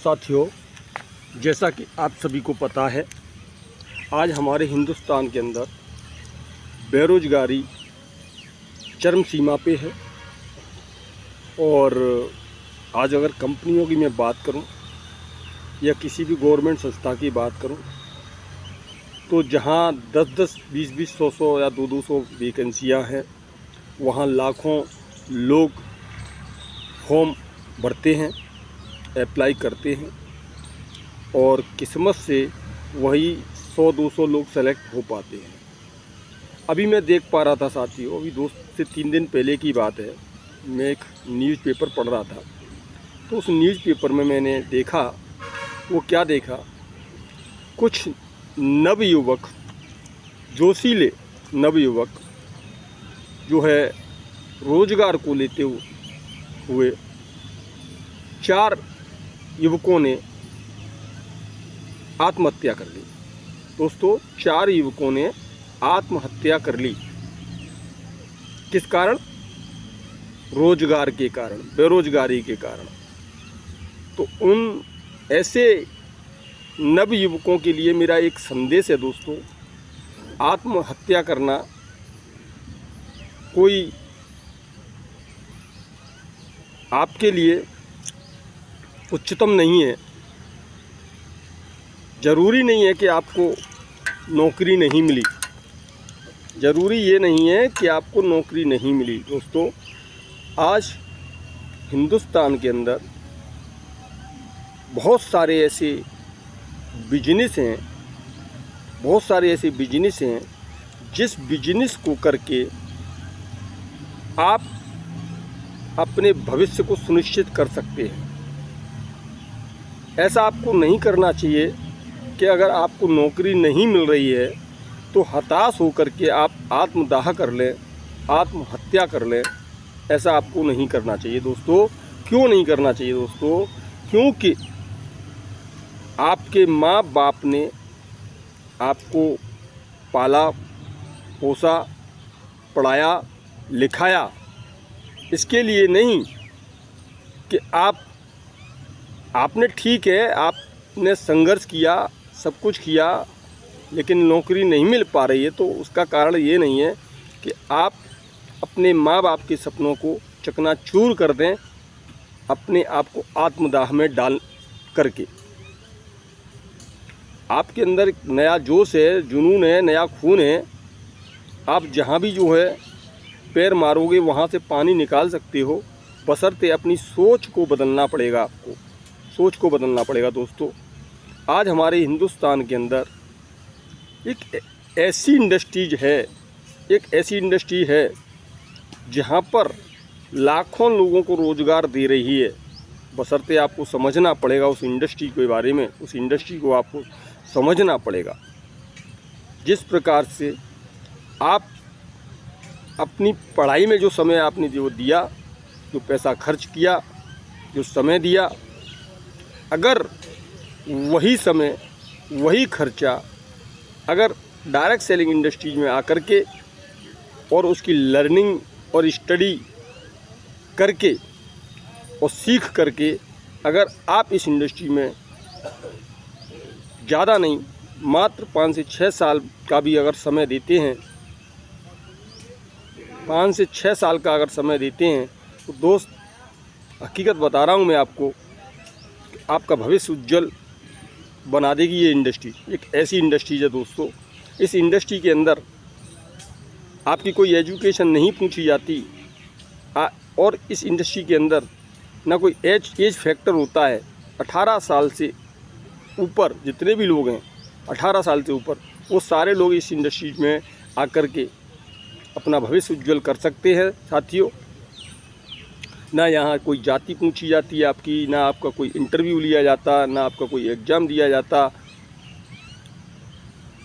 साथियों, जैसा कि आप सभी को पता है, आज हमारे हिंदुस्तान के अंदर बेरोज़गारी चरम सीमा पे है। और आज अगर कंपनियों की मैं बात करूं या किसी भी गवर्नमेंट संस्था की बात करूं, तो जहां 10-10, 20-20, 100-100 या 200-200 वैकेंसियां हैं, वहां लाखों लोग फॉर्म भरते हैं, अप्लाई करते हैं और किस्मत से वही 100-200 लोग सेलेक्ट हो पाते हैं। अभी मैं देख पा रहा था साथियों, अभी 2 से 3 दिन पहले की बात है, मैं एक न्यूज़पेपर पढ़ रहा था। तो उस न्यूज़पेपर में मैंने देखा, वो क्या देखा, कुछ नवयुवक, जोशीले नवयुवक जो है रोज़गार को लेते हुए 4 युवकों ने आत्महत्या कर ली। दोस्तों, 4 युवकों ने आत्महत्या कर ली। किस कारण? रोजगार के कारण, बेरोजगारी के कारण। तो उन ऐसे नवयुवकों के लिए मेरा एक संदेश है दोस्तों, आत्महत्या करना कोई आपके लिए उच्चतम नहीं है। ज़रूरी नहीं है कि आपको नौकरी नहीं मिली, ज़रूरी ये नहीं है कि आपको नौकरी नहीं मिली। दोस्तों, आज हिंदुस्तान के अंदर बहुत सारे ऐसे बिजनेस हैं, बहुत सारे ऐसे बिजनेस हैं जिस बिजनेस को करके आप अपने भविष्य को सुनिश्चित कर सकते हैं। ऐसा आपको नहीं करना चाहिए कि अगर आपको नौकरी नहीं मिल रही है तो हताश होकर के आप आत्मदाह कर लें, आत्महत्या कर लें। ऐसा आपको नहीं करना चाहिए दोस्तों। क्यों नहीं करना चाहिए दोस्तों? क्योंकि आपके माँ बाप ने आपको पाला, पोसा, पढ़ाया, लिखाया, इसके लिए नहीं कि आपने, ठीक है, आपने संघर्ष किया, सब कुछ किया, लेकिन नौकरी नहीं मिल पा रही है। तो उसका कारण ये नहीं है कि आप अपने माँ बाप के सपनों को चकनाचूर कर दें, अपने आप को आत्मदाह में डाल करके। आपके अंदर नया जोश है, जुनून है, नया खून है। आप जहाँ भी जो है पैर मारोगे वहाँ से पानी निकाल सकते हो, बशर्ते अपनी सोच को बदलना पड़ेगा। आपको सोच को बदलना पड़ेगा दोस्तों। आज हमारे हिंदुस्तान के अंदर एक ऐसी इंडस्ट्री है जहाँ पर लाखों लोगों को रोज़गार दे रही है। बशर्ते आपको समझना पड़ेगा उस इंडस्ट्री के बारे में, उस इंडस्ट्री को आपको समझना पड़ेगा। जिस प्रकार से आप अपनी पढ़ाई में जो समय आपने जो दिया, जो पैसा खर्च किया, जो समय दिया, अगर वही समय, वही खर्चा अगर डायरेक्ट सेलिंग इंडस्ट्रीज में आकर के और उसकी लर्निंग और स्टडी करके और सीख करके अगर आप इस इंडस्ट्री में ज़्यादा नहीं, मात्र 5 से 6 साल का भी अगर समय देते हैं, 5 से 6 साल का अगर समय देते हैं, तो दोस्त, हकीकत बता रहा हूँ मैं आपको, आपका भविष्य उज्जवल बना देगी ये इंडस्ट्री। एक ऐसी इंडस्ट्री है दोस्तों, इस इंडस्ट्री के अंदर आपकी कोई एजुकेशन नहीं पूछी जाती और इस इंडस्ट्री के अंदर ना कोई एज फैक्टर होता है। 18 साल से ऊपर जितने भी लोग हैं, 18 साल से ऊपर, वो सारे लोग इस इंडस्ट्री में आकर के अपना भविष्य उज्जवल कर सकते हैं साथियों। ना यहाँ कोई जाति पूछी जाती है आपकी, ना आपका कोई इंटरव्यू लिया जाता, ना आपका कोई एग्ज़ाम दिया जाता।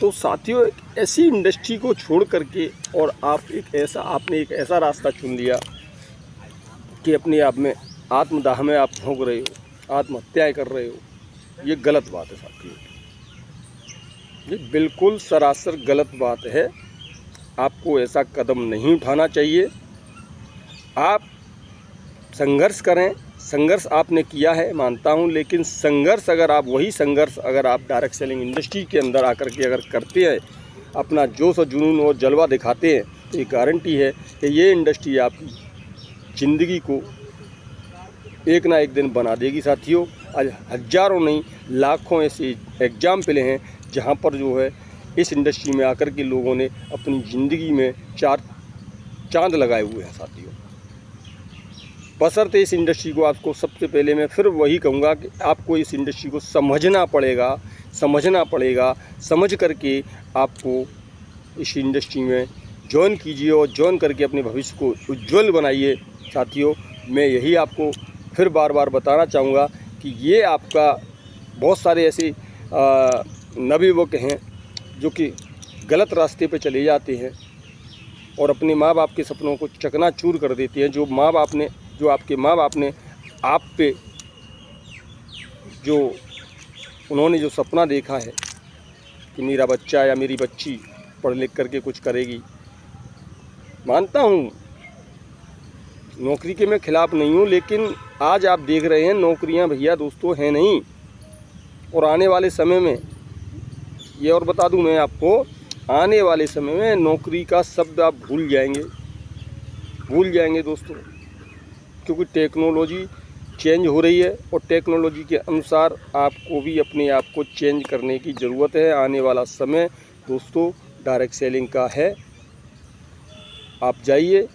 तो साथियों, ऐसी इंडस्ट्री को छोड़ करके और आपने एक ऐसा रास्ता चुन लिया कि अपने आप में आत्मदाह में आप झोंक रहे हो, आत्महत्याएं कर रहे हो। ये गलत बात है साथियों, ये बिल्कुल सरासर गलत बात है। आपको ऐसा कदम नहीं उठाना चाहिए। आप संघर्ष करें, संघर्ष आपने किया है मानता हूँ, लेकिन संघर्ष अगर आप डायरेक्ट सेलिंग इंडस्ट्री के अंदर आकर के अगर करते हैं, अपना जोश और जुनून और जलवा दिखाते हैं, तो ये गारंटी है कि ये इंडस्ट्री आपकी ज़िंदगी को एक ना एक दिन बना देगी साथियों। आज हज़ारों नहीं लाखों ऐसे एग्जाम्पल हैं जहाँ पर जो है इस इंडस्ट्री में आकर के लोगों ने अपनी ज़िंदगी में 4 चांद लगाए हुए हैं साथियों। बशर्ते इस इंडस्ट्री को आपको, सबसे पहले मैं फिर वही कहूँगा कि आपको इस इंडस्ट्री को समझना पड़ेगा। समझ करके आपको इस इंडस्ट्री में ज्वाइन कीजिए और ज्वाइन करके अपने भविष्य को उज्ज्वल बनाइए साथियों। मैं यही आपको फिर बार बार बताना चाहूँगा कि ये आपका बहुत सारे ऐसे नवयुवक हैं जो कि गलत रास्ते पे चले जाते हैं और अपने माँ बाप के सपनों को चकनाचूर कर देते हैं। जो आपके माँ बाप ने आप पे उन्होंने जो सपना देखा है कि मेरा बच्चा या मेरी बच्ची पढ़ लिख करके कुछ करेगी। मानता हूँ नौकरी के मैं ख़िलाफ़ नहीं हूँ, लेकिन आज आप देख रहे हैं नौकरियाँ भैया दोस्तों हैं नहीं। और आने वाले समय में ये और बता दूँ मैं आपको, आने वाले समय में नौकरी का शब्द आप भूल जाएंगे दोस्तों, क्योंकि टेक्नोलॉजी चेंज हो रही है और टेक्नोलॉजी के अनुसार आपको भी अपने आप को चेंज करने की ज़रूरत है। आने वाला समय दोस्तों डायरेक्ट सेलिंग का है। आप जाइए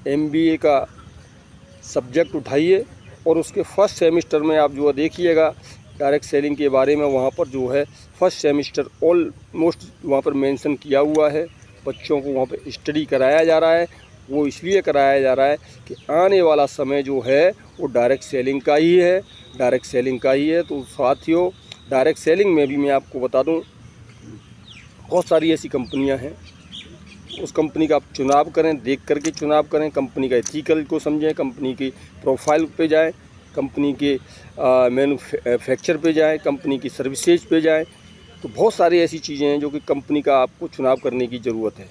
MBA का सब्जेक्ट उठाइए और उसके फर्स्ट सेमेस्टर में आप जो देखिएगा डायरेक्ट सेलिंग के बारे में, वहाँ पर जो है फर्स्ट सेमेस्टर ऑलमोस्ट वहाँ पर मेंशन किया हुआ है। बच्चों को वहाँ पर स्टडी कराया जा रहा है। वो इसलिए कराया जा रहा है कि आने वाला समय जो है वो डायरेक्ट सेलिंग का ही है। तो साथियों डायरेक्ट सेलिंग में भी मैं आपको बता दूं बहुत सारी ऐसी कंपनियां हैं। उस कंपनी का आप चुनाव करें, देख करके चुनाव करें, कंपनी का एथिकल को समझें, कंपनी की प्रोफाइल पे जाएं, कंपनी के मैन्युफैक्चर पे जाएं, कंपनी की सर्विसेज पे जाएं। तो बहुत सारी ऐसी चीज़ें हैं जो कि कंपनी का आपको चुनाव करने की ज़रूरत है।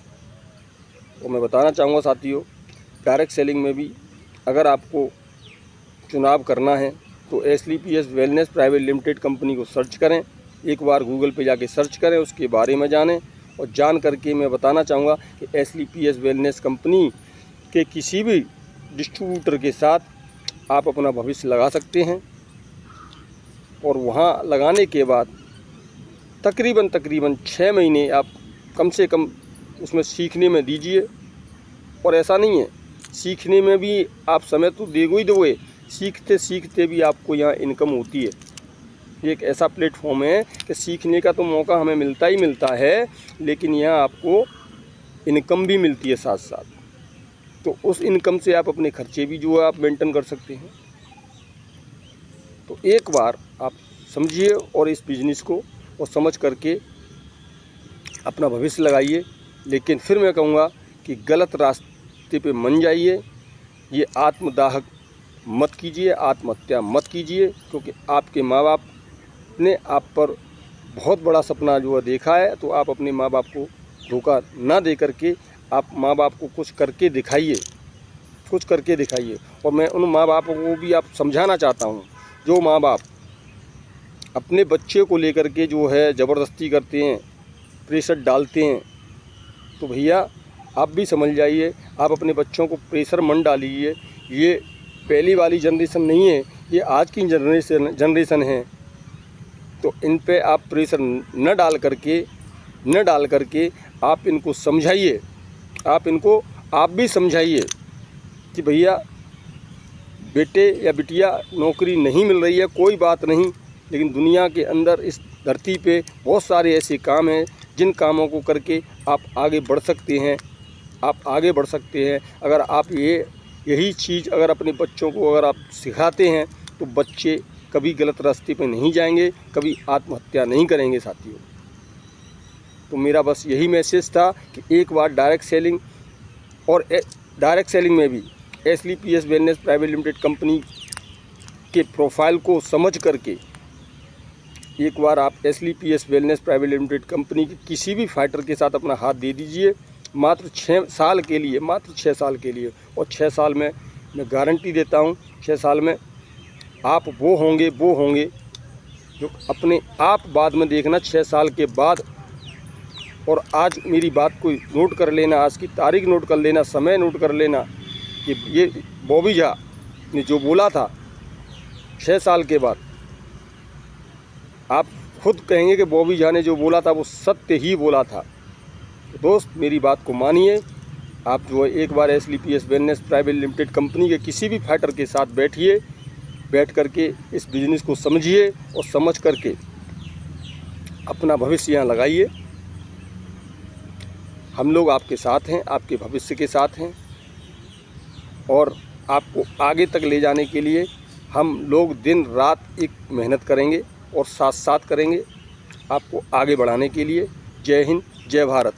तो मैं बताना चाहूँगा साथियों डायरेक्ट सेलिंग में भी अगर आपको चुनाव करना है तो SLPS wellness private limited company को सर्च करें। एक बार गूगल पे जाके सर्च करें, उसके बारे में जानें और जान करके मैं बताना चाहूँगा कि SLPS वेलनेस कंपनी के किसी भी डिस्ट्रीब्यूटर के साथ आप अपना भविष्य लगा सकते हैं। और वहाँ लगाने के बाद तकरीबन 6 महीने आप कम से कम उसमें सीखने में दीजिए। और ऐसा नहीं है, सीखने में भी आप समय तो दोगे, सीखते सीखते भी आपको यहाँ इनकम होती है। ये एक ऐसा प्लेटफॉर्म है कि सीखने का तो मौका हमें मिलता ही मिलता है, लेकिन यहाँ आपको इनकम भी मिलती है साथ साथ। तो उस इनकम से आप अपने खर्चे भी जो है आप मेंटेन कर सकते हैं। तो एक बार आप समझिए और इस बिज़नेस को और समझ करके अपना भविष्य लगाइए। लेकिन फिर मैं कहूँगा कि गलत रास्ते पे मन जाइए, ये आत्मदाह मत कीजिए, आत्महत्या मत कीजिए, क्योंकि आपके माँ बाप ने आप पर बहुत बड़ा सपना जो है देखा है। तो आप अपने माँ बाप को धोखा ना दे करके आप माँ बाप को कुछ करके दिखाइए। और मैं उन माँ बापों को भी आप समझाना चाहता हूँ जो माँ बाप अपने बच्चे को लेकर के जो है ज़बरदस्ती करते हैं, प्रेशर डालते हैं। तो भैया आप भी समझ जाइए, आप अपने बच्चों को प्रेशर मत डालिए। ये पहली वाली जनरेशन नहीं है, ये आज की जनरेशन है। तो इन पे आप प्रेशर न डाल करके आप इनको समझाइए। आप भी समझाइए कि भैया बेटे या बिटिया नौकरी नहीं मिल रही है, कोई बात नहीं, लेकिन दुनिया के अंदर इस धरती पे बहुत सारे ऐसे काम हैं जिन कामों को करके आप आगे बढ़ सकते हैं। अगर आप यही चीज़ अगर अपने बच्चों को अगर आप सिखाते हैं तो बच्चे कभी गलत रास्ते पे नहीं जाएंगे, कभी आत्महत्या नहीं करेंगे साथियों। तो मेरा बस यही मैसेज था कि एक बार डायरेक्ट सेलिंग में भी SLPS wellness private limited company के प्रोफाइल को समझ करके एक बार आप SLPS wellness private limited company के किसी भी फाइटर के साथ अपना हाथ दे दीजिए, मात्र 6 साल के लिए। और 6 साल में मैं गारंटी देता हूँ 6 साल में आप वो होंगे जो अपने आप बाद में देखना 6 साल के बाद। और आज मेरी बात को नोट कर लेना, आज की तारीख नोट कर लेना, समय नोट कर लेना कि ये बॉबी झा ने जो बोला था 6 साल के बाद, आप खुद कहेंगे कि बॉबी झा ने जो बोला था वो सत्य ही बोला था। तो दोस्त मेरी बात को मानिए, आप जो है एक बार SLPS wellness private limited company के किसी भी फाइटर के साथ बैठिए, बैठ करके इस बिज़नेस को समझिए और समझ करके अपना भविष्य यहाँ लगाइए। हम लोग आपके साथ हैं, आपके भविष्य के साथ हैं, और आपको आगे तक ले जाने के लिए हम लोग दिन रात एक मेहनत करेंगे और साथ साथ करेंगे आपको आगे बढ़ाने के लिए। जय हिंद, जय भारत।